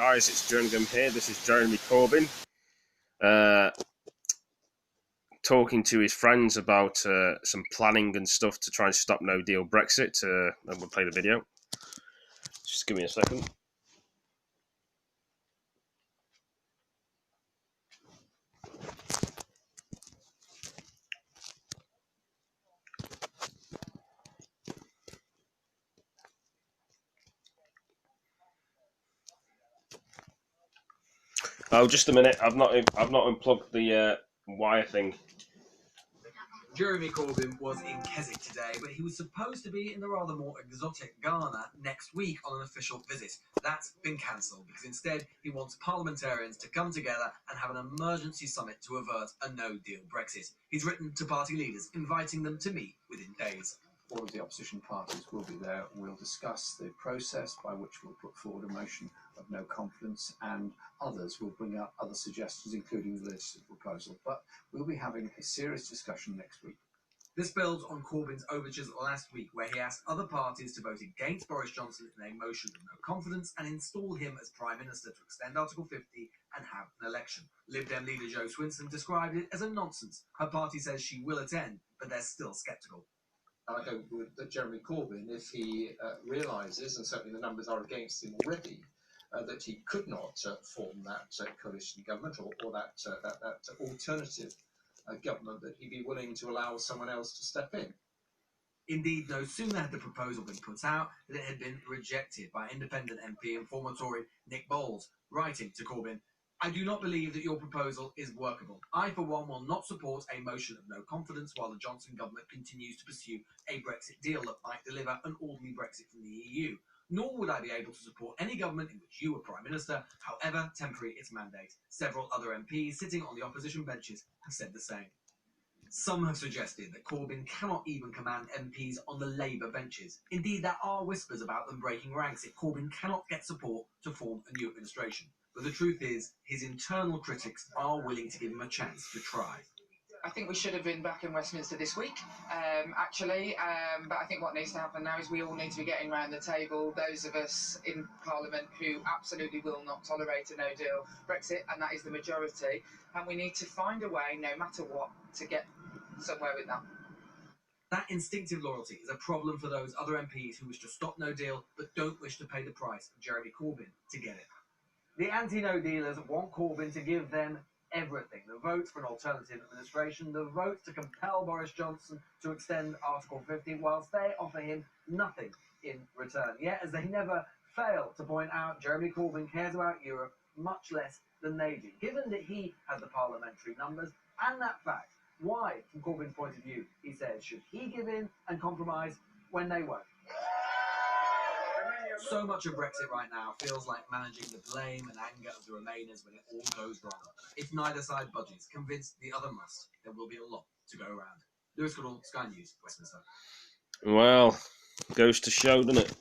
Guys, it's Jerningam here. This is Jeremy Corbyn talking to his friends about some planning and stuff to try and stop no deal Brexit. And we'll play the video. Just give me a second. Oh, just a minute. I've not unplugged the wire thing. Jeremy Corbyn was in Keswick today, but he was supposed to be in the rather more exotic Ghana next week on an official visit. That's been cancelled because instead he wants parliamentarians to come together and have an emergency summit to avert a no-deal Brexit. He's written to party leaders, inviting them to meet within days. All of the opposition parties will be there. We'll discuss the process by which we'll put forward a motion of no confidence, and others will bring up other suggestions, including the legislative proposal. But we'll be having a serious discussion next week. This builds on Corbyn's overtures last week, where he asked other parties to vote against Boris Johnson in a motion of no confidence and install him as Prime Minister to extend Article 50 and have an election. Lib Dem leader Jo Swinson described it as a nonsense. Her party says she will attend, but they're still sceptical. I hope that Jeremy Corbyn, if he realises, and certainly the numbers are against him already, that he could not form that coalition government or that alternative government, that he'd be willing to allow someone else to step in. Indeed, no sooner had the proposal been put out than it had been rejected by independent MP and former Tory Nick Bowles, writing to Corbyn, "I do not believe that your proposal is workable. I, for one, will not support a motion of no confidence while the Johnson government continues to pursue a Brexit deal that might deliver an orderly Brexit from the EU. Nor would I be able to support any government in which you are Prime Minister, however temporary its mandate." Several other MPs sitting on the opposition benches have said the same. Some have suggested that Corbyn cannot even command MPs on the Labour benches. Indeed, there are whispers about them breaking ranks if Corbyn cannot get support to form a new administration. But the truth is, his internal critics are willing to give him a chance to try. I think we should have been back in Westminster this week, actually. But I think what needs to happen now is we all need to be getting round the table, those of us in Parliament who absolutely will not tolerate a no-deal Brexit, and that is the majority. And we need to find a way, no matter what, to get somewhere with that. That instinctive loyalty is a problem for those other MPs who wish to stop no deal but don't wish to pay the price of Jeremy Corbyn to get it. The anti-no dealers want Corbyn to give them everything: the votes for an alternative administration, the votes to compel Boris Johnson to extend Article 50, whilst they offer him nothing in return. Yet, as they never fail to point out, Jeremy Corbyn cares about Europe much less than they do. Given that he has the parliamentary numbers and that fact, why, from Corbyn's point of view, he says, should he give in and compromise when they won't? So much of Brexit right now feels like managing the blame and anger of the Remainers when it all goes wrong. If neither side budges, convinced the other must, there will be a lot to go around. Lewis Goodall, Sky News, Westminster. Well, goes to show, doesn't it?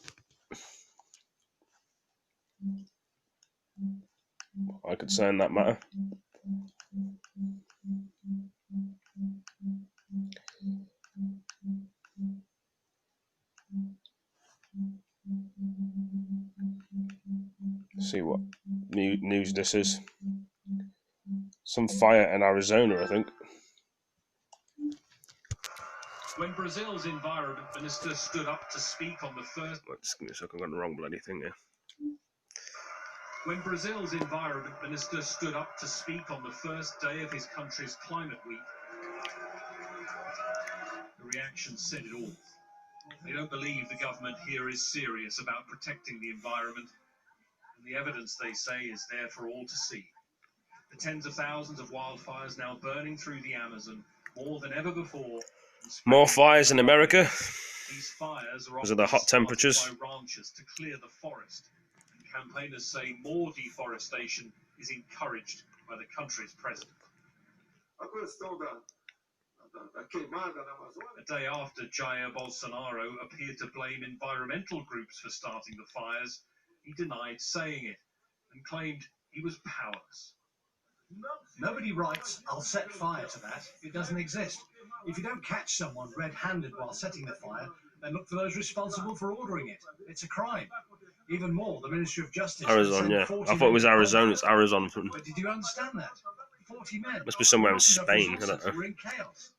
I could say in that matter. See what news this is. Some fire in Arizona, I think. When Brazil's environment minister stood up to speak on the first... Just give me a second, I've got the wrong bloody thing here. When Brazil's environment minister stood up to speak on the first day of his country's climate week, the reaction said it all. They don't believe the government here is serious about protecting the environment, and the evidence, they say, is there for all to see. The tens of thousands of wildfires now burning through the Amazon more than ever before. More fires in America. These fires are because of the hot temperatures. by ranchers to clear the forest. And campaigners say more deforestation is encouraged by the country's president. A day after Jair Bolsonaro appeared to blame environmental groups for starting the fires, he denied saying it and claimed he was powerless. Nobody writes, "I'll set fire to that." It doesn't exist. If you don't catch someone red-handed while setting the fire, then look for those responsible for ordering it. It's a crime. Even more, the Ministry of Justice Arizona, sent yeah. 40 I thought it was men to Arizona. It's Colorado. Arizona. But did you understand that? 40 men. Must be somewhere in Not enough Spain. I resources. don't know. We're in chaos.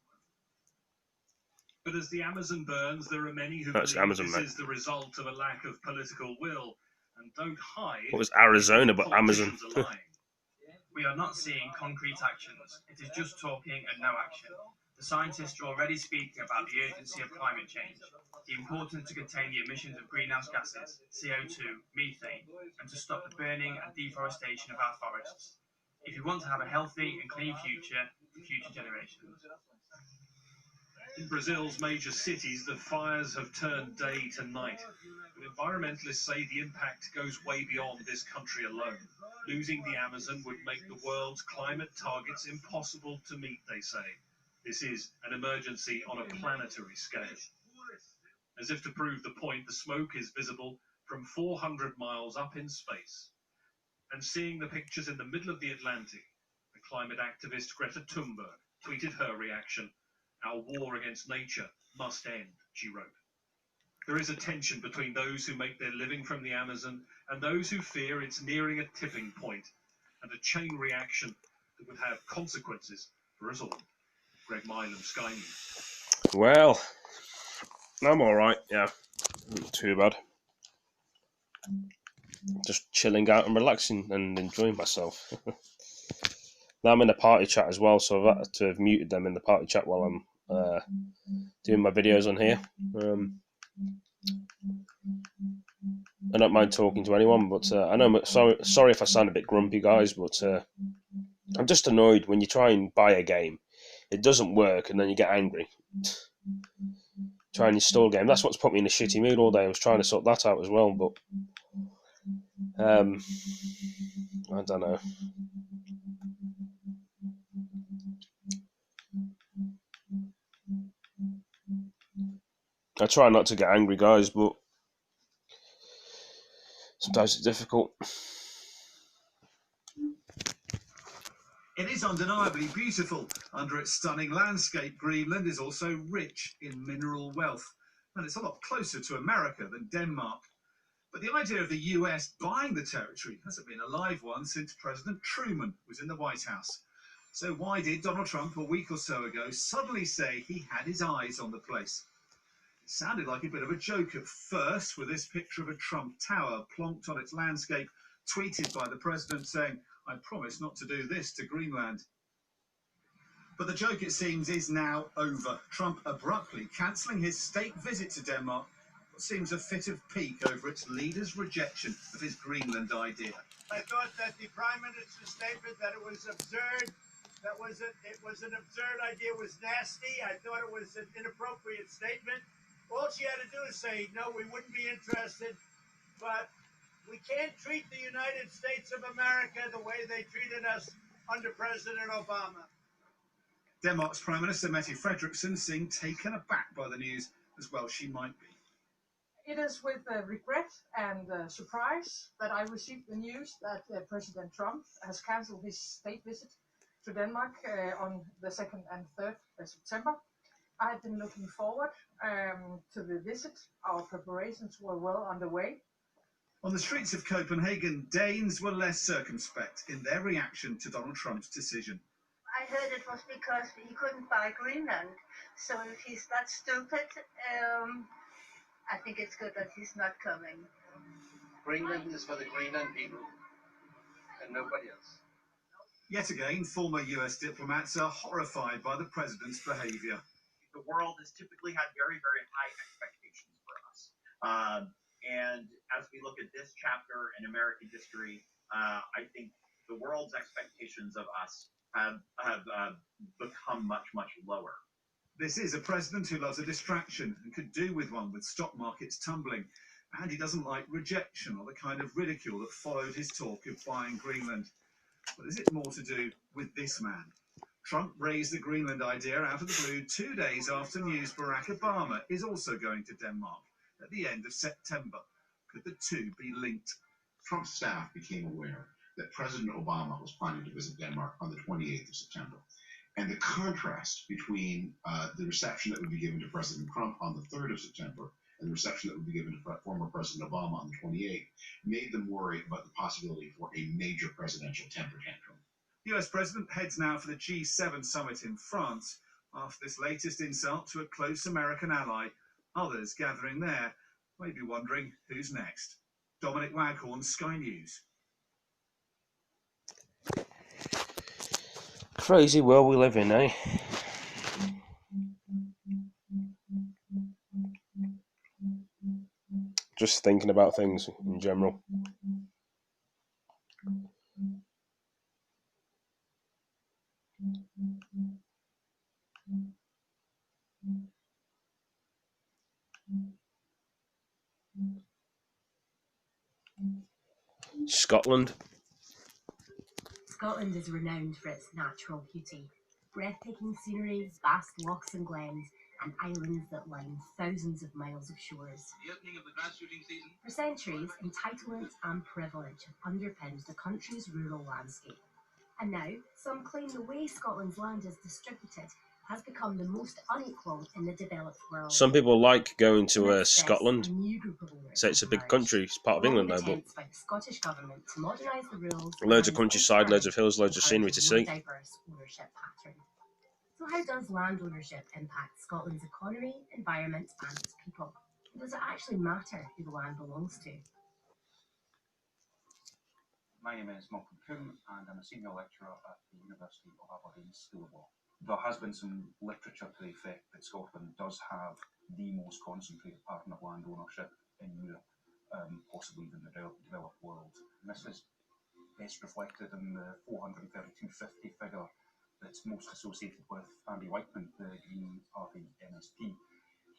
But as the Amazon burns, there are many who That's believe Amazon, this mate. is the result of a lack of political will and don't hide. What was Arizona, but Amazon? Politicians are lying. We are not seeing concrete actions. It is just talking and no action. The scientists are already speaking about the urgency of climate change, the importance to contain the emissions of greenhouse gases, CO2, methane, and to stop the burning and deforestation of our forests. If you want to have a healthy and clean future for future generations. In Brazil's major cities, the fires have turned day to night. But environmentalists say the impact goes way beyond this country alone. Losing the Amazon would make the world's climate targets impossible to meet, they say. This is an emergency on a planetary scale. As if to prove the point, the smoke is visible from 400 miles up in space. And seeing the pictures in the middle of the Atlantic, the climate activist Greta Thunberg tweeted her reaction. Our war against nature must end, she wrote. There is a tension between those who make their living from the Amazon and those who fear it's nearing a tipping point and a chain reaction that would have consequences for us all. Greg Milam, Sky News. Well, I'm all right. Yeah, not too bad. Just chilling out and relaxing and enjoying myself. Now I'm in a party chat as well, so I've had to have muted them in the party chat while I'm doing my videos on here. I don't mind talking to anyone, but I know. Sorry if I sound a bit grumpy, guys, but I'm just annoyed when you try and buy a game, it doesn't work, and then you get angry. Try and install a game. That's what's put me in a shitty mood all day. I was trying to sort that out as well, but I don't know. I try not to get angry, guys, but sometimes it's difficult. It is undeniably beautiful. Under its stunning landscape, Greenland is also rich in mineral wealth. And it's a lot closer to America than Denmark. But the idea of the US buying the territory hasn't been a live one since President Truman was in the White House. So why did Donald Trump a week or so ago suddenly say he had his eyes on the place? It sounded like a bit of a joke at first, with this picture of a Trump Tower plonked on its landscape, tweeted by the president saying, "I promise not to do this to Greenland." But the joke, it seems, is now over. Trump abruptly cancelling his state visit to Denmark, what seems a fit of pique over its leader's rejection of his Greenland idea. I thought that the Prime Minister's statement that it was absurd, it was an absurd idea, was nasty. I thought it was an inappropriate statement. All she had to do is say, no, we wouldn't be interested, but we can't treat the United States of America the way they treated us under President Obama. Denmark's Prime Minister Mette Frederiksen seemed taken aback by the news, as well she might be. It is with regret and surprise that I received the news that President Trump has cancelled his state visit to Denmark on the 2nd and 3rd of September. I had been looking forward to the visit. Our preparations were well underway. On the streets of Copenhagen, Danes were less circumspect in their reaction to Donald Trump's decision. I heard it was because he couldn't buy Greenland. So if he's that stupid, I think it's good that he's not coming. Greenland is for the Greenland people and nobody else. Yet again, former US diplomats are horrified by the president's behaviour. The world has typically had very, very high expectations for us. And as we look at this chapter in American history, I think the world's expectations of us have become much, much lower. This is a president who loves a distraction and could do with one with stock markets tumbling. And he doesn't like rejection or the kind of ridicule that followed his talk of buying Greenland. But is it more to do with this man? Trump raised the Greenland idea out of the blue 2 days after news Barack Obama is also going to Denmark at the end of September. Could the two be linked? Trump's staff became aware that President Obama was planning to visit Denmark on the 28th of September. And the contrast between the reception that would be given to President Trump on the 3rd of September and the reception that would be given to former President Obama on the 28th made them worry about the possibility for a major presidential temper tantrum. The US president heads now for the G7 summit in France after this latest insult to a close American ally. Others gathering there may be wondering who's next. Dominic Waghorn, Sky News. Crazy world we live in, eh? Just thinking about things in general. Scotland. Scotland is renowned for its natural beauty. Breathtaking scenery, vast lochs and glens, and islands that line thousands of miles of shores. The opening of the grass shooting season. For centuries, entitlement and privilege have underpinned the country's rural landscape. And now, some claim the way Scotland's land is distributed has become the most unequal in the developed world. Some people like going to This, Scotland. a new group of owners Say it's a big emerged, country, it's part of along England with now, but attempts by the Scottish government to modernise the rules. loads of and countryside, encourage loads of hills, loads of scenery to a more see. diverse ownership pattern. So how does land ownership impact Scotland's economy, environment and its people? And does it actually matter who the land belongs to? My name is Malcolm Coombe and I'm a senior lecturer at the University of Aberdeen School of Law. There has been some literature to the effect that Scotland does have the most concentrated pattern of land ownership in Europe, possibly even the developed world. And this is best reflected in the 432.50 figure that's most associated with Andy Whiteman, the Green Party MSP.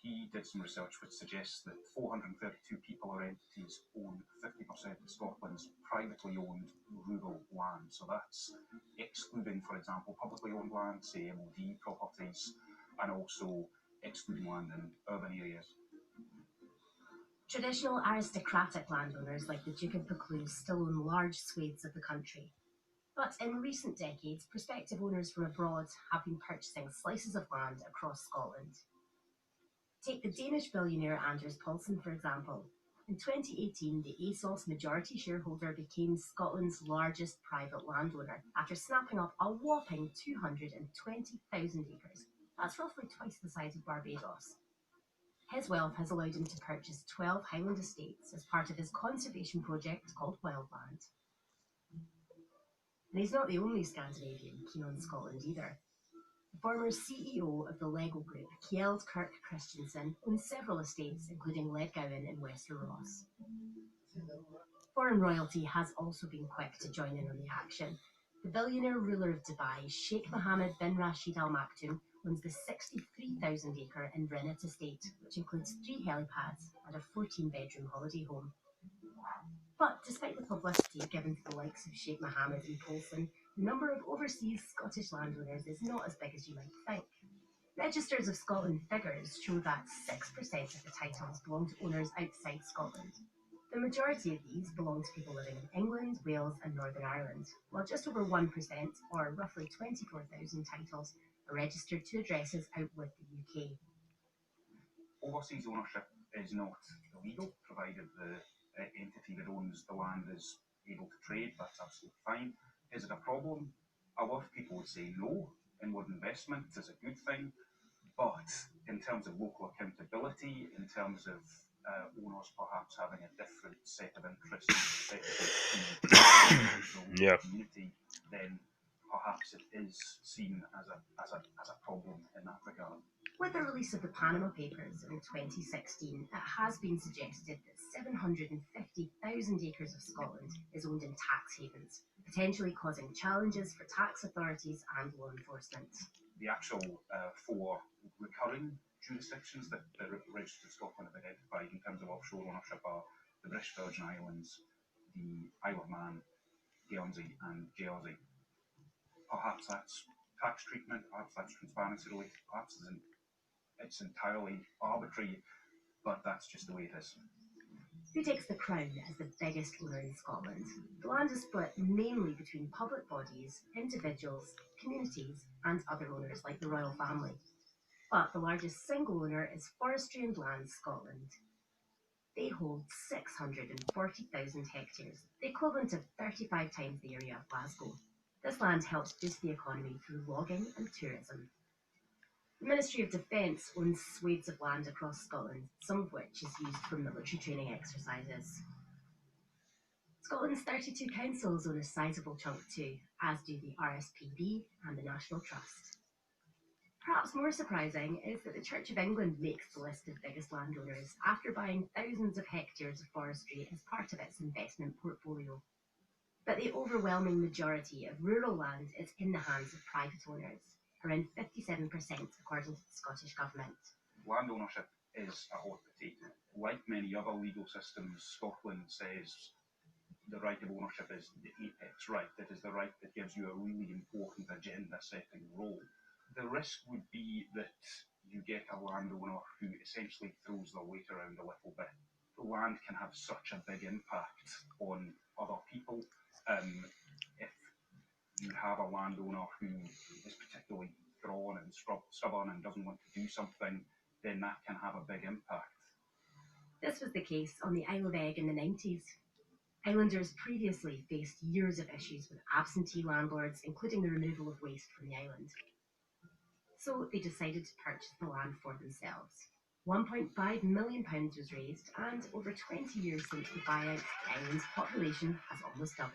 He did some research which suggests that 432 people or entities own 50% of Scotland's privately owned rural land. So that's excluding, for example, publicly owned land, say MOD properties, and also excluding land in urban areas. Traditional aristocratic landowners like the Duke of Buccleuch still own large swathes of the country. But in recent decades, prospective owners from abroad have been purchasing slices of land across Scotland. Take the Danish billionaire Anders Paulsen, for example. In 2018, the ASOS majority shareholder became Scotland's largest private landowner after snapping up a whopping 220,000 acres. That's roughly twice the size of Barbados. His wealth has allowed him to purchase 12 Highland estates as part of his conservation project called Wildland. And he's not the only Scandinavian keen on Scotland either. The former CEO of the Lego Group, Kjeld Kirk Christensen, owns several estates, including Ledgowen in Wester Ross. Foreign royalty has also been quick to join in on the action. The billionaire ruler of Dubai, Sheikh Mohammed bin Rashid Al Maktoum, owns the 63,000-acre Inverness estate, which includes 3 helipads and a 14-bedroom holiday home. But despite the publicity given to the likes of Sheikh Mohammed and Paulsen, the number of overseas Scottish landowners is not as big as you might think. Registers of Scotland figures show that 6% of the titles belong to owners outside Scotland. The majority of these belong to people living in England, Wales and Northern Ireland, while just over 1%, or roughly 24,000 titles, are registered to addresses out with the UK. Overseas ownership is not illegal, provided the entity that owns the land is able to trade. That's absolutely fine. Is it a problem? A lot of people would say no. Inward investment is a good thing, but in terms of local accountability, in terms of owners perhaps having a different set of interests in the community, then perhaps it is seen as a problem in that regard. With the release of the Panama Papers in 2016, it has been suggested that 750,000 acres of Scotland is owned in tax havens, potentially causing challenges for tax authorities and law enforcement. The actual 4 recurring jurisdictions that the Register of Scotland have identified in terms of offshore ownership are the British Virgin Islands, the Isle of Man, Guernsey and Jersey. Perhaps that's tax treatment, perhaps that's transparency related, perhaps it's entirely arbitrary, but that's just the way it is. Who takes the crown as the biggest owner in Scotland? The land is split mainly between public bodies, individuals, communities and other owners like the royal family. But the largest single owner is Forestry and Land Scotland. They hold 640,000 hectares, the equivalent of 35 times the area of Glasgow. This land helps boost the economy through logging and tourism. The Ministry of Defence owns swathes of land across Scotland, some of which is used for military training exercises. Scotland's 32 councils own a sizable chunk too, as do the RSPB and the National Trust. Perhaps more surprising is that the Church of England makes the list of biggest landowners after buying thousands of hectares of forestry as part of its investment portfolio. But the overwhelming majority of rural land is in the hands of private owners, around 57% according to the Scottish Government. Land ownership is a hot potato. Like many other legal systems, Scotland says the right of ownership is the apex right. It is the right that gives you a really important agenda-setting role. The risk would be that you get a landowner who essentially throws their weight around a little bit. The land can have such a big impact on other people. If you have a landowner who is particularly thrawn and stubborn and doesn't want to do something, then that can have a big impact. This was the case on the Isle of Egg in the 90s. Islanders previously faced years of issues with absentee landlords, including the removal of waste from the island. So they decided to purchase the land for themselves. £1.5 million was raised, and over 20 years since the buyout, the island's population has almost doubled.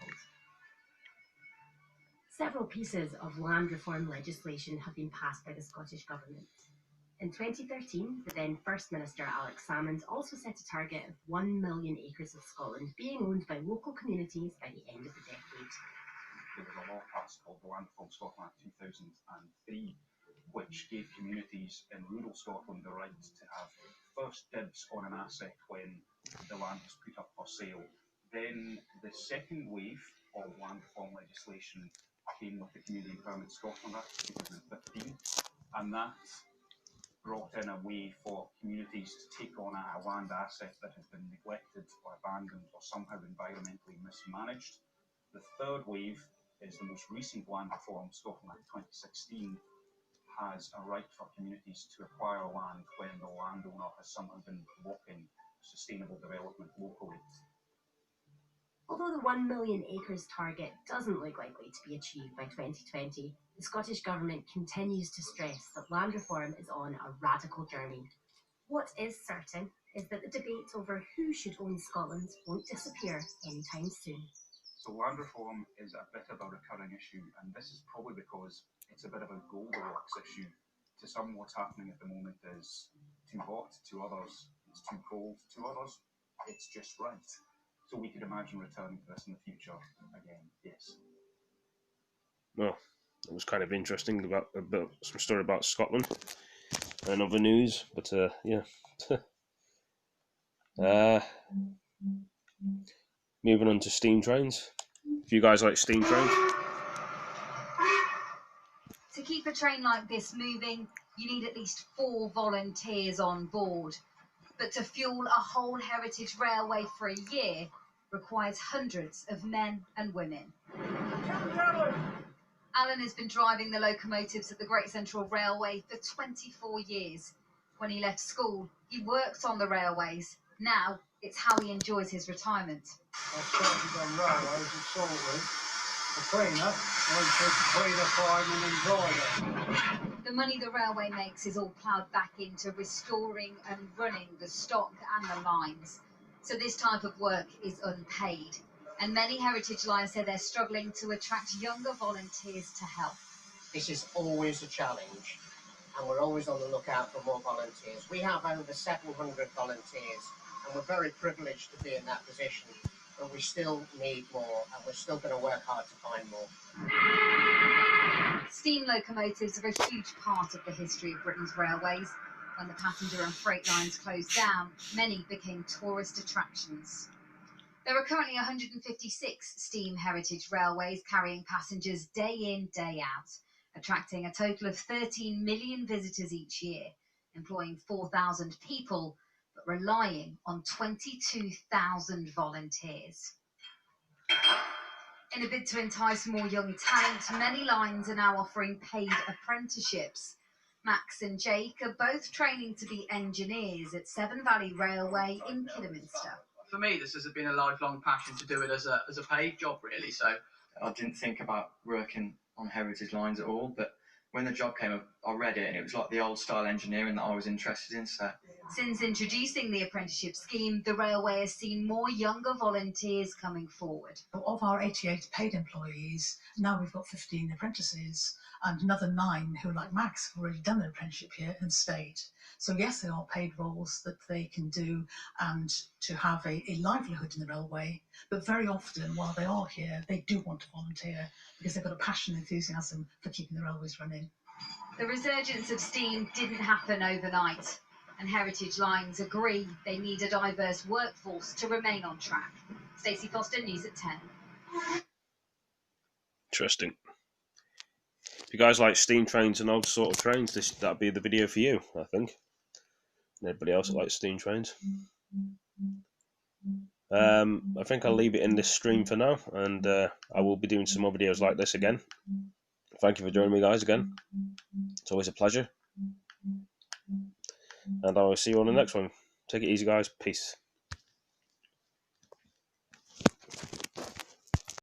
Several pieces of land reform legislation have been passed by the Scottish Government. In 2013, the then First Minister Alex Salmond also set a target of 1 million acres of Scotland being owned by local communities by the end of the decade. There was a law passed called the Land Reform Scotland Act 2003, which gave communities in rural Scotland the right to have first dibs on an asset when the land was put up for sale. Then the second wave of land reform legislation came with the Community Empowerment Scotland Act 2015, and that brought in a way for communities to take on a land asset that had been neglected or abandoned or somehow environmentally mismanaged. The third wave is the most recent land reform, Scotland Act 2016, has a right for communities to acquire land when the landowner has somehow been blocking sustainable development locally. Although the 1 million acres target doesn't look likely to be achieved by 2020, the Scottish Government continues to stress that land reform is on a radical journey. What is certain is that the debate over who should own Scotland won't disappear anytime soon. So land reform is a bit of a recurring issue, and this is probably because it's a bit of a Goldilocks issue. To some, what's happening at the moment is too hot, to others it's too cold, to others it's just right. So we could imagine returning to this in the future again, yes. Well, it was kind of interesting about some story about Scotland and other news, but yeah. Moving on to steam trains. If you guys like steam trains. To keep a train like this moving, you need at least 4 volunteers on board. But to fuel a whole heritage railway for a year requires hundreds of men and women. Alan has been driving the locomotives at the Great Central Railway for 24 years. When he left school, he worked on the railways. Now, it's how he enjoys his retirement. I started on railways at Saltwood, a cleaner, went to cleaner, fireman and driver. The money the railway makes is all ploughed back into restoring and running the stock and the lines. So this type of work is unpaid. And many heritage lines say they're struggling to attract younger volunteers to help. This is always a challenge, and we're always on the lookout for more volunteers. We have over 700 volunteers, and we're very privileged to be in that position, but we still need more, and we're still going to work hard to find more. Steam locomotives are a huge part of the history of Britain's railways. When the passenger and freight lines closed down, many became tourist attractions. There are currently 156 steam heritage railways carrying passengers day in, day out, attracting a total of 13 million visitors each year, employing 4,000 people, but relying on 22,000 volunteers. In a bid to entice more young talent, many lines are now offering paid apprenticeships. Max and Jake are both training to be engineers at Severn Valley Railway in Kidderminster. For me, this has been a lifelong passion to do it as a paid job, really. So I didn't think about working on heritage lines at all, but when the job came up, I read it and it was like the old style engineering that I was interested in. So since introducing the apprenticeship scheme, the railway has seen more younger volunteers coming forward. Of our 88 paid employees, now we've got 15 apprentices and another 9 who, like Max, have already done their apprenticeship here and stayed. So yes, they are paid roles that they can do and to have a livelihood in the railway, but very often while they are here, they do want to volunteer because they've got a passion and enthusiasm for keeping the railways running. The resurgence of steam didn't happen overnight, and Heritage Lines agree they need a diverse workforce to remain on track. Stacey Foster, News at 10. Interesting. If you guys like steam trains and old sort of trains, that'd be the video for you, I think. Anybody else that likes steam trains? I think I'll leave it in this stream for now, and I will be doing some more videos like this again. Thank you for joining me, guys, again. It's always a pleasure. And I will see you on the next one. Take it easy, guys. Peace.